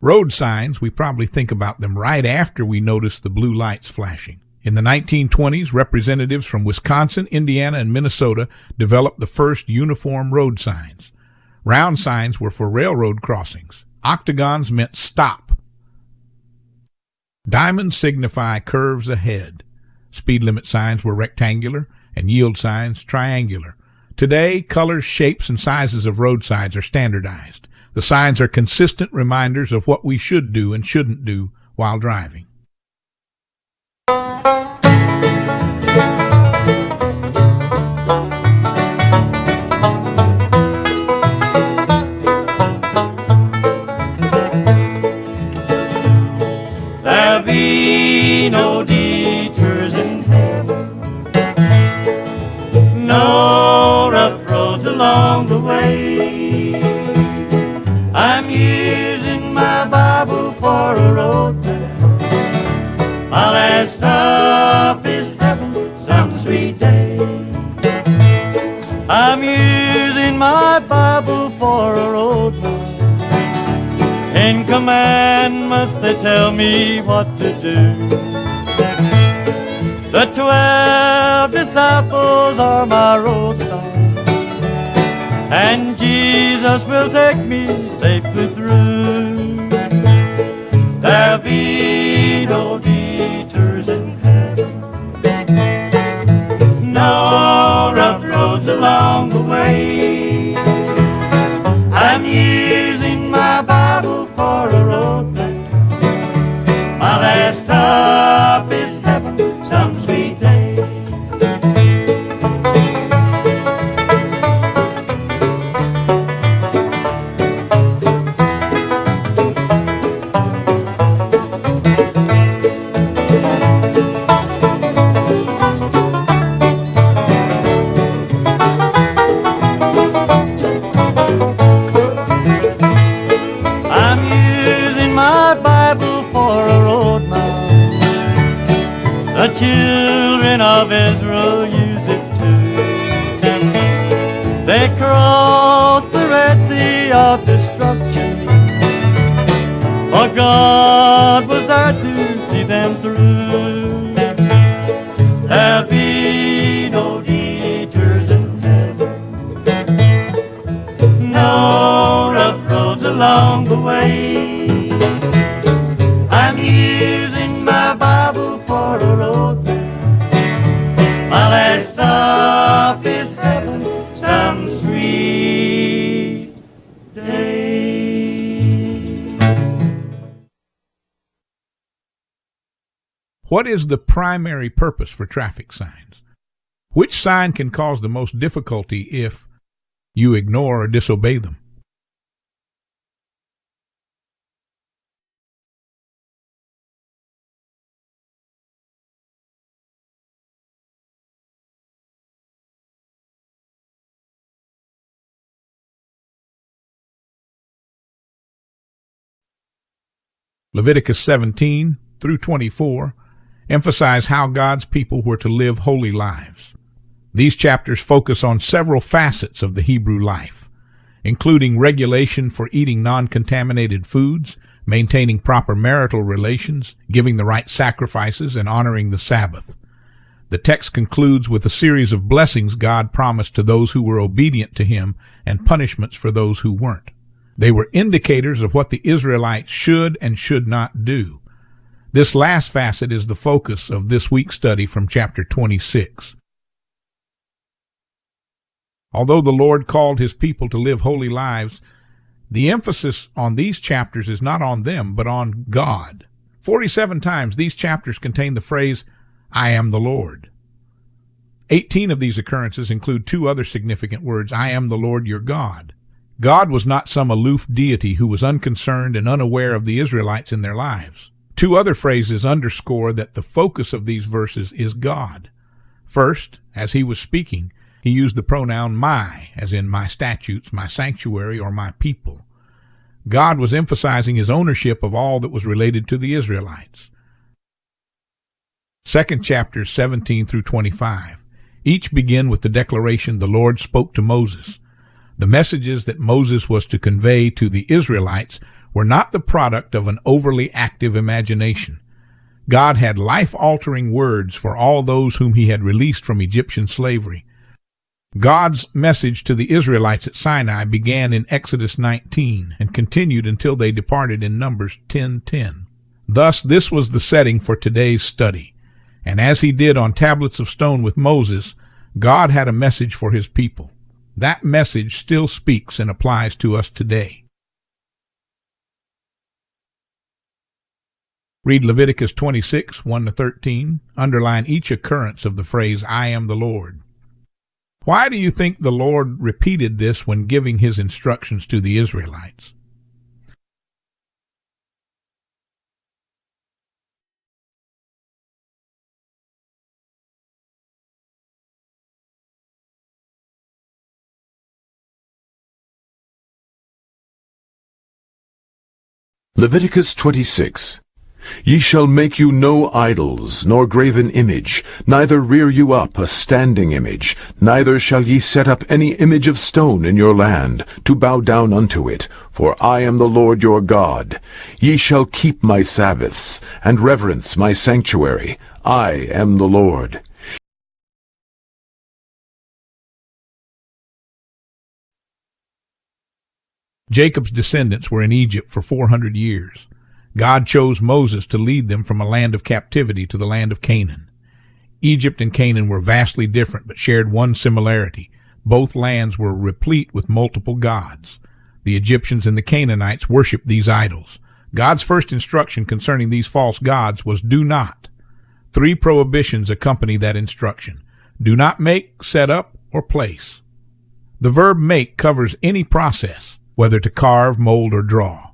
Road signs, we probably think about them right after we notice the blue lights flashing. In the 1920s, representatives from Wisconsin, Indiana, and Minnesota developed the first uniform road signs. Round signs were for railroad crossings. Octagons meant stop. Diamonds signify curves ahead. Speed limit signs were rectangular and yield signs triangular. Today, colors, shapes, and sizes of road signs are standardized. The signs are consistent reminders of what we should do and shouldn't do while driving. There'll be no detours in heaven, no rough roads along the way. I'm using my Bible for a road map. My last stop is heaven some sweet day. I'm using my Bible for a road map. 10 commandments, they tell me what to do. The 12 disciples are my road signs, and Jesus will take me safely through. There'll be no detours in heaven, no rough roads along the way. I'm using my Bible for a road map. My last stop is heaven some sweet day. The children of Israel use it too. They crossed the Red Sea of destruction, but God was there to see them through. There'll be no detours in heaven, no rough roads along the way. I'm using my Bible for a road map. My last stop is heaven some sweet day. What is the primary purpose for traffic signs? Which sign can cause the most difficulty if you ignore or disobey them? Leviticus 17 through 24 emphasize how God's people were to live holy lives. These chapters focus on several facets of the Hebrew life, including regulation for eating non-contaminated foods, maintaining proper marital relations, giving the right sacrifices, and honoring the Sabbath. The text concludes with a series of blessings God promised to those who were obedient to Him and punishments for those who weren't. They were indicators of what the Israelites should and should not do. This last facet is the focus of this week's study from chapter 26. Although the Lord called His people to live holy lives, the emphasis on these chapters is not on them, but on God. 47 times these chapters contain the phrase, "I am the Lord." 18 of these occurrences include two other significant words, "I am the Lord your God." God was not some aloof deity who was unconcerned and unaware of the Israelites in their lives. Two other phrases underscore that the focus of these verses is God. First, as He was speaking, He used the pronoun my, as in my statutes, my sanctuary, or my people. God was emphasizing His ownership of all that was related to the Israelites. Second chapters 17 through 25. Each begin with the declaration the Lord spoke to Moses. The messages that Moses was to convey to the Israelites were not the product of an overly active imagination. God had life-altering words for all those whom he had released from Egyptian slavery. God's message to the Israelites at Sinai began in Exodus 19 and continued until they departed in Numbers 10:10. Thus, this was the setting for today's study. And as he did on tablets of stone with Moses, God had a message for his people. That message still speaks and applies to us today. Read Leviticus 26, 1-13. Underline each occurrence of the phrase, I am the Lord. Why do you think the Lord repeated this when giving his instructions to the Israelites? Leviticus 26. Ye shall make you no idols, nor graven image, neither rear you up a standing image, neither shall ye set up any image of stone in your land, to bow down unto it, for I am the Lord your God. Ye shall keep my Sabbaths, and reverence my sanctuary. I am the Lord. Jacob's descendants were in Egypt for 400 years. God chose Moses to lead them from a land of captivity to the land of Canaan. Egypt and Canaan were vastly different but shared one similarity. Both lands were replete with multiple gods. The Egyptians and the Canaanites worshiped these idols. God's first instruction concerning these false gods was do not. 3 prohibitions accompany that instruction. Do not make, set up, or place. The verb make covers any process, whether to carve, mold, or draw.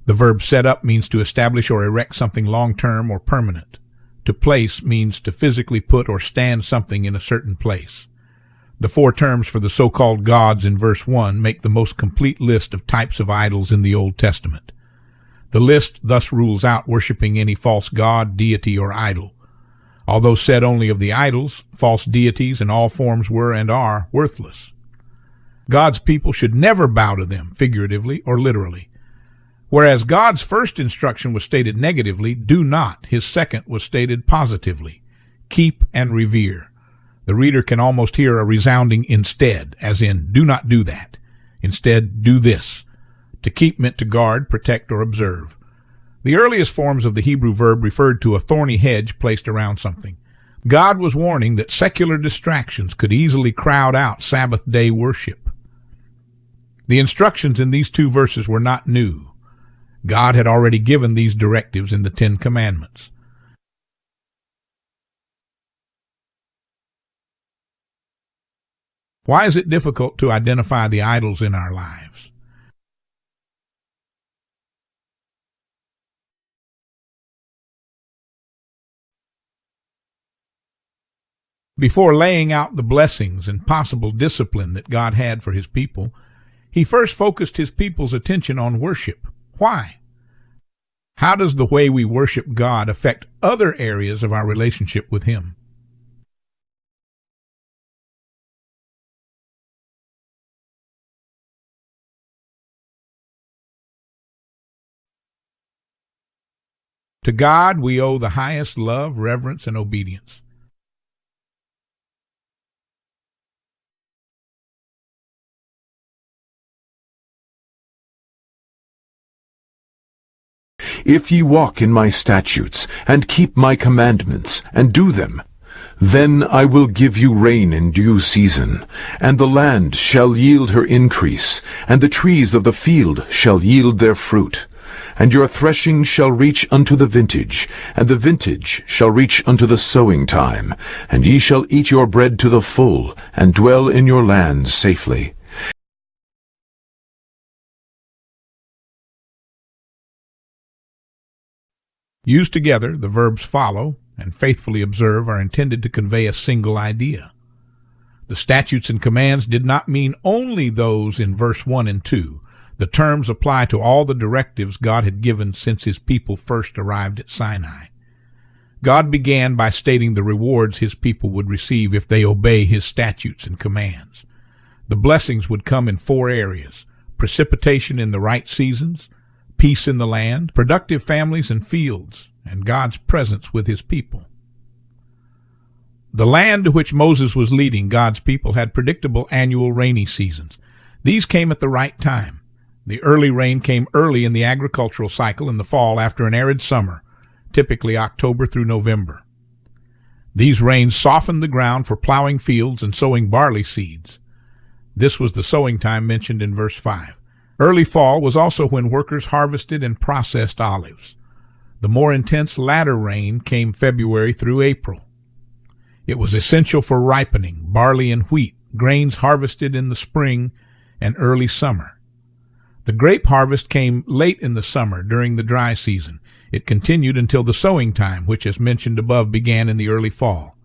The verb set up means to establish or erect something long-term or permanent. To place means to physically put or stand something in a certain place. The 4 terms for the so-called gods in verse 1 make the most complete list of types of idols in the Old Testament. The list thus rules out worshiping any false god, deity, or idol. Although said only of the idols, false deities in all forms were and are worthless. God's people should never bow to them, figuratively or literally. Whereas God's first instruction was stated negatively, do not, his second was stated positively. Keep and revere. The reader can almost hear a resounding instead, as in, do not do that. Instead, do this. To keep meant to guard, protect, or observe. The earliest forms of the Hebrew verb referred to a thorny hedge placed around something. God was warning that secular distractions could easily crowd out Sabbath day worship. The instructions in these 2 verses were not new. God had already given these directives in the 10 Commandments. Why is it difficult to identify the idols in our lives? Before laying out the blessings and possible discipline that God had for his people, he first focused his people's attention on worship. Why? How does the way we worship God affect other areas of our relationship with him? To God we owe the highest love, reverence, and obedience. If ye walk in my statutes, and keep my commandments, and do them, then I will give you rain in due season, and the land shall yield her increase, and the trees of the field shall yield their fruit. And your threshing shall reach unto the vintage, and the vintage shall reach unto the sowing time, and ye shall eat your bread to the full, and dwell in your land safely. Used together, the verbs follow and faithfully observe are intended to convey a single idea. The statutes and commands did not mean only those in verse 1 and 2. The terms apply to all the directives God had given since his people first arrived at Sinai. God began by stating the rewards his people would receive if they obey his statutes and commands. The blessings would come in 4 areas: precipitation in the right seasons, peace in the land, productive families and fields, and God's presence with his people. The land to which Moses was leading God's people had predictable annual rainy seasons. These came at the right time. The early rain came early in the agricultural cycle in the fall after an arid summer, typically October through November. These rains softened the ground for plowing fields and sowing barley seeds. This was the sowing time mentioned in verse 5. Early fall was also when workers harvested and processed olives. The more intense latter rain came February through April. It was essential for ripening barley and wheat, grains harvested in the spring and early summer. The grape harvest came late in the summer during the dry season. It continued until the sowing time, which, as mentioned above, began in the early fall.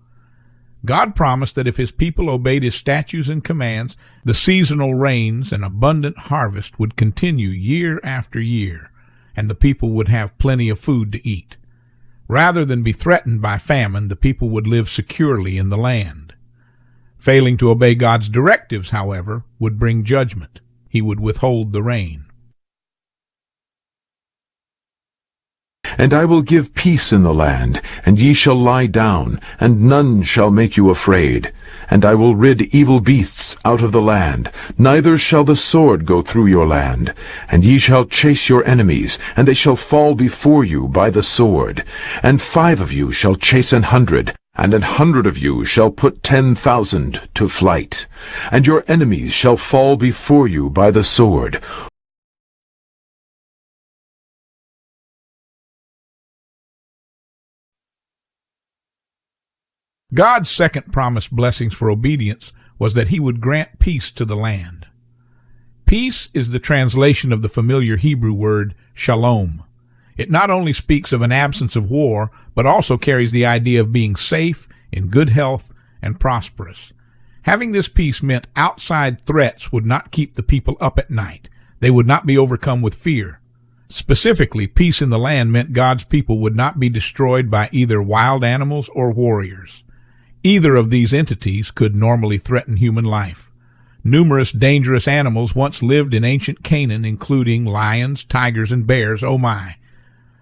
God promised that if his people obeyed his statutes and commands, the seasonal rains and abundant harvest would continue year after year, and the people would have plenty of food to eat. Rather than be threatened by famine, the people would live securely in the land. Failing to obey God's directives, however, would bring judgment. He would withhold the rain. And I will give peace in the land, and ye shall lie down, and none shall make you afraid. And I will rid evil beasts out of the land, neither shall the sword go through your land. And ye shall chase your enemies, and they shall fall before you by the sword. And 5 of you shall chase 100, and 100 of you shall put 10,000 to flight. And your enemies shall fall before you by the sword. God's second promised blessings for obedience was that he would grant peace to the land. Peace is the translation of the familiar Hebrew word shalom. It not only speaks of an absence of war, but also carries the idea of being safe, in good health, and prosperous. Having this peace meant outside threats would not keep the people up at night. They would not be overcome with fear. Specifically, peace in the land meant God's people would not be destroyed by either wild animals or warriors. Either of these entities could normally threaten human life. Numerous dangerous animals once lived in ancient Canaan, including lions, tigers, and bears. Oh my.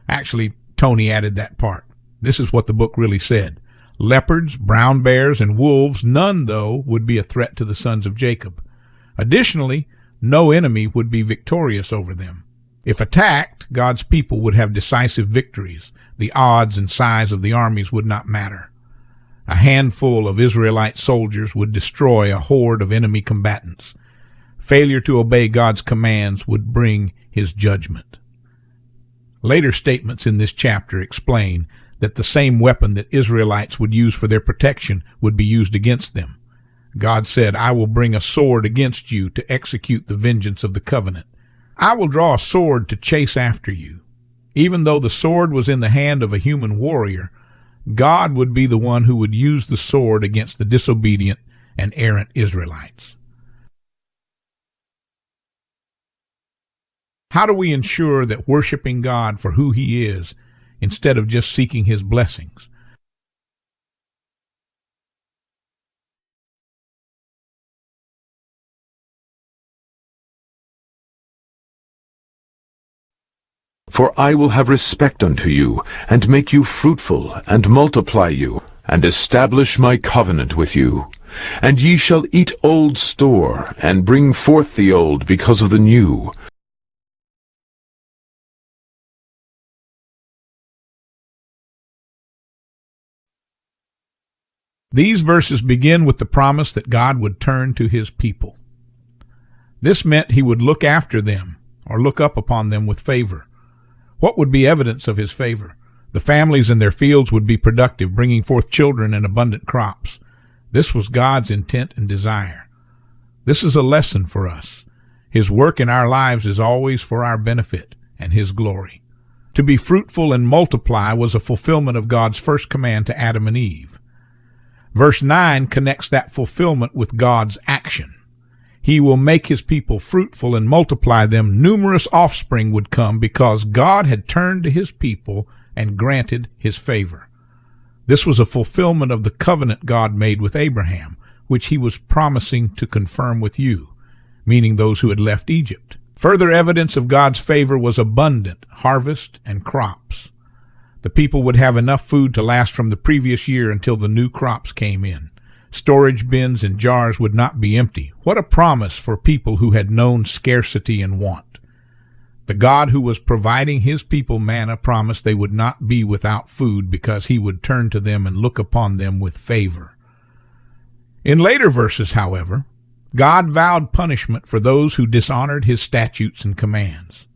Actually, Tony added that part. This is what the book really said. Leopards, brown bears, and wolves, none, though, would be a threat to the sons of Jacob. Additionally, no enemy would be victorious over them. If attacked, God's people would have decisive victories. The odds and size of the armies would not matter. A handful of Israelite soldiers would destroy a horde of enemy combatants. Failure to obey God's commands would bring his judgment. Later statements in this chapter explain that the same weapon that Israelites would use for their protection would be used against them. God said, "I will bring a sword against you to execute the vengeance of the covenant. I will draw a sword to chase after you." Even though the sword was in the hand of a human warrior, God would be the one who would use the sword against the disobedient and errant Israelites. How do we ensure that worshiping God for who he is instead of just seeking his blessings? For I will have respect unto you, and make you fruitful, and multiply you, and establish my covenant with you. And ye shall eat old store, and bring forth the old because of the new. These verses begin with the promise that God would turn to his people. This meant he would look after them, or look up upon them with favor. What would be evidence of his favor? The families in their fields would be productive, bringing forth children and abundant crops. This was God's intent and desire. This is a lesson for us. His work in our lives is always for our benefit and his glory. To be fruitful and multiply was a fulfillment of God's first command to Adam and Eve. Verse 9 connects that fulfillment with God's action. He will make his people fruitful and multiply them. Numerous offspring would come because God had turned to his people and granted his favor. This was a fulfillment of the covenant God made with Abraham, which he was promising to confirm with you, meaning those who had left Egypt. Further evidence of God's favor was abundant harvest and crops. The people would have enough food to last from the previous year until the new crops came in. Storage bins and jars would not be empty. What a promise for people who had known scarcity and want. The God who was providing his people manna promised they would not be without food because he would turn to them and look upon them with favor. In later verses, however, God vowed punishment for those who dishonored his statutes and commands.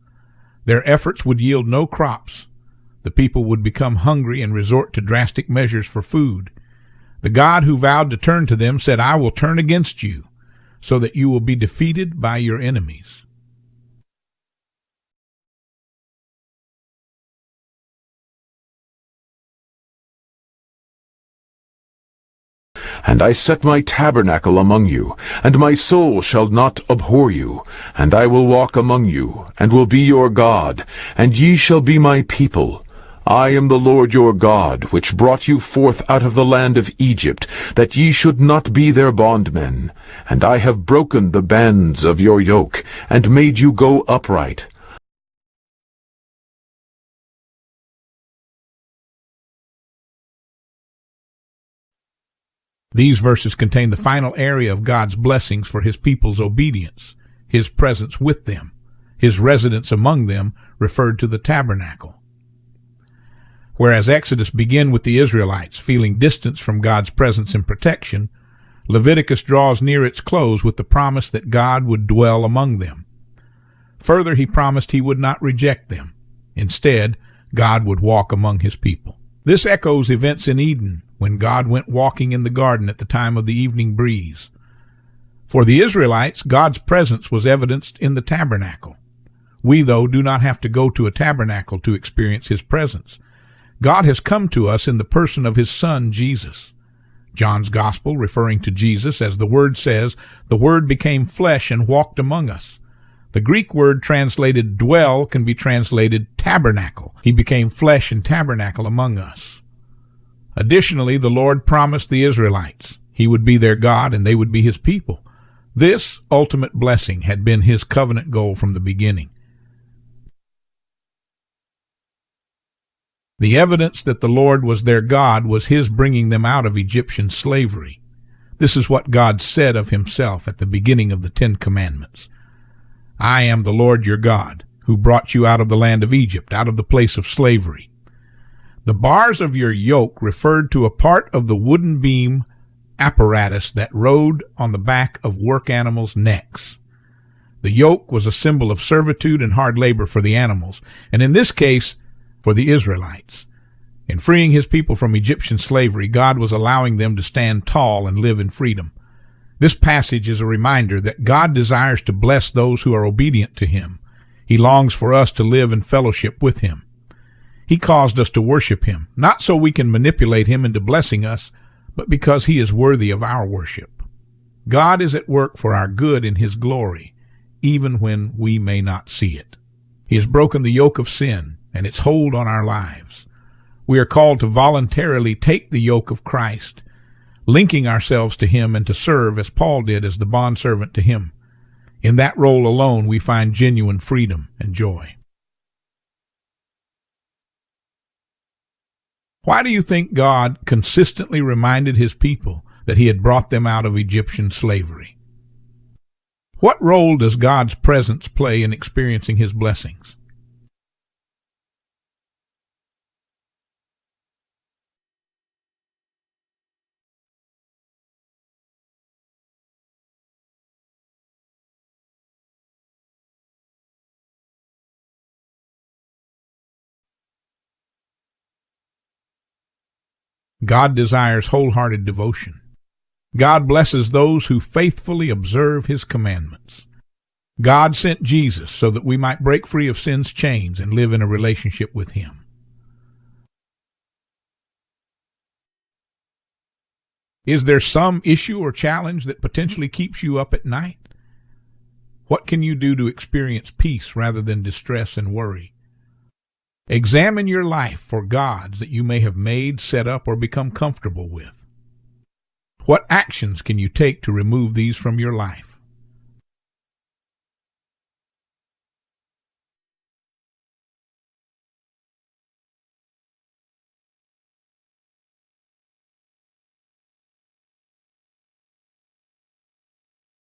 Their efforts would yield no crops. The people would become hungry and resort to drastic measures for food. The God who vowed to turn to them said, "I will turn against you, so that you will be defeated by your enemies." And I set my tabernacle among you, and my soul shall not abhor you. And I will walk among you, and will be your God, and ye shall be my people. I am the Lord your God, which brought you forth out of the land of Egypt, that ye should not be their bondmen. And I have broken the bands of your yoke, and made you go upright. These verses contain the final area of God's blessings for his people's obedience, his presence with them, his residence among them, referred to the tabernacle. Whereas Exodus began with the Israelites feeling distance from God's presence and protection, Leviticus draws near its close with the promise that God would dwell among them. Further, he promised he would not reject them. Instead, God would walk among his people. This echoes events in Eden, when God went walking in the garden at the time of the evening breeze. For the Israelites, God's presence was evidenced in the tabernacle. We, though, do not have to go to a tabernacle to experience his presence. God has come to us in the person of his Son, Jesus. John's Gospel, referring to Jesus, as the Word says, "The Word became flesh and walked among us." The Greek word translated dwell can be translated tabernacle. He became flesh and tabernacle among us. Additionally, the Lord promised the Israelites he would be their God and they would be his people. This ultimate blessing had been his covenant goal from the beginning. The evidence that the Lord was their God was his bringing them out of Egyptian slavery. This is what God said of himself at the beginning of the Ten Commandments. "I am the Lord your God, who brought you out of the land of Egypt, out of the place of slavery." The bars of your yoke referred to a part of the wooden beam apparatus that rode on the back of work animals' necks. The yoke was a symbol of servitude and hard labor for the animals, and in this case, for the Israelites. In freeing his people from Egyptian slavery, God was allowing them to stand tall and live in freedom. This passage is a reminder that God desires to bless those who are obedient to him. He longs for us to live in fellowship with him. He caused us to worship him, not so we can manipulate him into blessing us, but because he is worthy of our worship. God is at work for our good in his glory, even when we may not see it. He has broken the yoke of sin and its hold on our lives. We are called to voluntarily take the yoke of Christ, linking ourselves to him and to serve as Paul did as the bondservant to him. In that role alone, we find genuine freedom and joy. Why do you think God consistently reminded his people that he had brought them out of Egyptian slavery? What role does God's presence play in experiencing his blessings? God desires wholehearted devotion. God blesses those who faithfully observe his commandments. God sent Jesus so that we might break free of sin's chains and live in a relationship with him. Is there some issue or challenge that potentially keeps you up at night? What can you do to experience peace rather than distress and worry? Examine your life for gods that you may have made, set up, or become comfortable with. What actions can you take to remove these from your life?